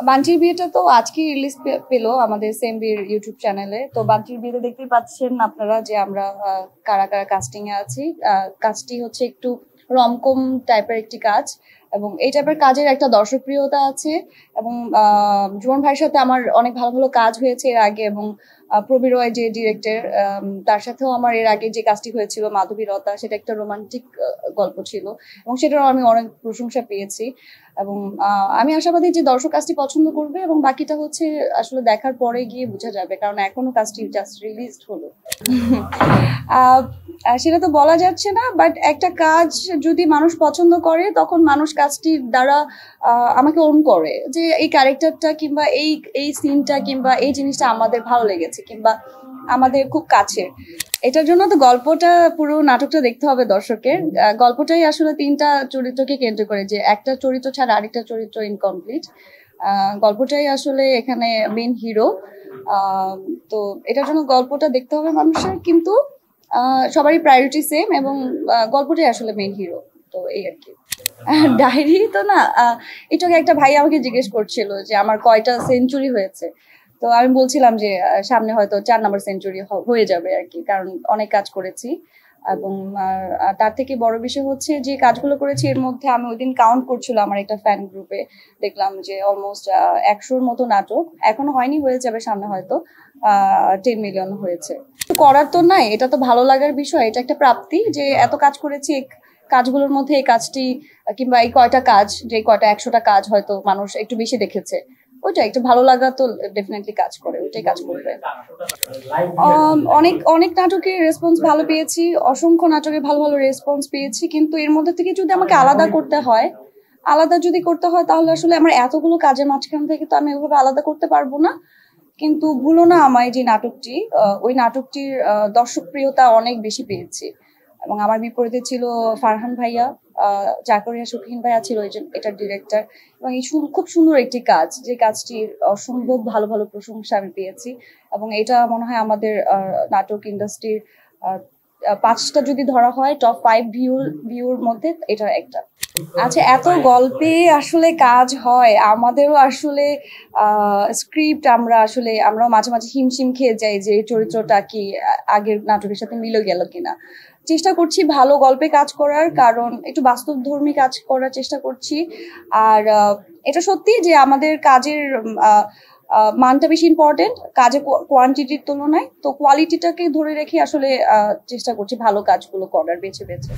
বান্টির বিয়েটা তো আজকে রিলিজ পেলো আমাদের সেম বিয়ের ইউটিউব চ্যানেলে। তো বান্টির বিয়েতে দেখতেই পাচ্ছেন আপনারা যে আমরা কারা কারা কাস্টিং এ আছি। কাজটি হচ্ছে একটু রমকম টাইপের একটি কাজ এবং এই টাইপের কাজের একটা দর্শকপ্রিয়তা আছে এবং জুমন ভাইয়ের সাথে আমার অনেক ভালো ভালো কাজ হয়েছে এর আগে এবং প্রবীর রয় যে ডিরেক্টর তার সাথেও আমার এর আগে যে কাজটি হয়েছিল মাধবীরতা, সেটা একটা রোমান্টিক গল্প ছিল এবং সেটারও আমি অনেক প্রশংসা পেয়েছি এবং আমি আশাবাদী যে দর্শক কাজটি পছন্দ করবে এবং বাকিটা হচ্ছে আসলে দেখার পরে গিয়ে বোঝা যাবে, কারণ এখনো কাজটি জাস্ট রিলিজড হলো। সেটা তো বলা যাচ্ছে না, বাট একটা কাজ যদি মানুষ পছন্দ করে তখন মানুষ কাজটির দ্বারা আমাকে ওন করে যে এই ক্যারেক্টারটা কিংবা এই সিনটা কিংবা এই জিনিসটা আমাদের ভালো লেগেছে কিংবা আমাদের খুব কাছের। এটার জন্য তো গল্পটা, পুরো নাটকটা দেখতে হবে দর্শকের। গল্পটাই আসলে তিনটা চরিত্রকে কেন্দ্র করে, যে একটা চরিত্র ছাড়া আরেকটা চরিত্র ইনকমপ্লিট। গল্পটাই আসলে এখানে মেন হিরো। তো এটার জন্য গল্পটা দেখতে হবে মানুষের, কিন্তু সবারই প্রায়োরিটি সেম এবং গল্পটাই আসলে মেন হিরো। তো এই আর কি। ডায়েরি তো না, এটাকে একটা ভাই আমাকে জিজ্ঞেস করছিল যে আমার কয়টা সেঞ্চুরি হয়েছে। তো আমি বলছিলাম যে সামনে হয়তো 4 নম্বর সেঞ্চুরি হয়ে যাবে আর কি, কারণ অনেক কাজ করেছি এবং তার থেকে বড় বিষয় হচ্ছে যে কাজগুলো করেছি এর মধ্যে আমি ওই দিন কাউন্ট করছিলাম আমার একটা ফ্যান গ্রুপে, দেখলাম যে অলমোস্ট 100-র মতো নাটক, এখনো হয়নি, হয়ে যাবে সামনে, হয়তো 10 মিলিয়ন হয়েছে। করার তো নাই, এটা তো ভালো লাগার বিষয়, এটা একটা প্রাপ্তি যে এত কাজ করেছি, কাজগুলোর মধ্যে এই কাজটি কিংবা এই কয়টা কাজ, যে কয়টা 100টা কাজ হয়তো মানুষ একটু বেশি দেখেছে, ওইটা একটু ভালো লাগা তো ডেফিনেটলি কাজ করে, ওইটাই কাজ করবে। অনেক অনেক নাটকের রেসপন্স ভালো পেয়েছি, অসংখ্য নাটকে ভালো ভালো রেসপন্স পেয়েছি, কিন্তু এর মধ্যে থেকে যদি আমাকে আলাদা করতে হয় তাহলে আসলে আমার এতগুলো কাজের মাঝখান থেকে তো আমি ওইভাবে আলাদা করতে পারবো না। কিন্তু ভুলো না আমায় যে নাটকটি, ওই নাটকটির দর্শকপ্রিয়তা অনেক বেশি পেয়েছি এবং আমার বিপরীতে ছিল ফারহান ভাইয়া, জাকরিয়া শৌখিন ভাইয়া ছিল এটার ডিরেক্টর এবং এই খুব সুন্দর একটি কাজ, যে কাজটির অসম্ভব ভালো ভালো প্রশংসা আমি পেয়েছি এবং এটা মনে হয় আমাদের নাটক ইন্ডাস্ট্রির 5টা যদি ধরা হয় টপ 5 ভিউর মধ্যে এটা একটা। আচ্ছা, এত গল্পে আসলে কাজ হয়, আমাদেরও আসলে স্ক্রিপ্ট আমরাও মাঝে মাঝে হিমশিম খেয়ে যাই যে চরিত্রটা কি আগের নাটকের সাথে মিলে গেল কিনা। চেষ্টা করছি ভালো গল্পে কাজ করার, কারণ একটু বাস্তবধর্মী কাজ করার চেষ্টা করছি। আর এটা সত্যি যে আমাদের কাজের মানটা বেশি ইম্পর্টেন্ট কাজে কোয়ান্টিটির তুলনায়, তো কোয়ালিটিটাকে ধরে রেখে আসলে চেষ্টা করছি ভালো কাজগুলো করার বেছে বেছে।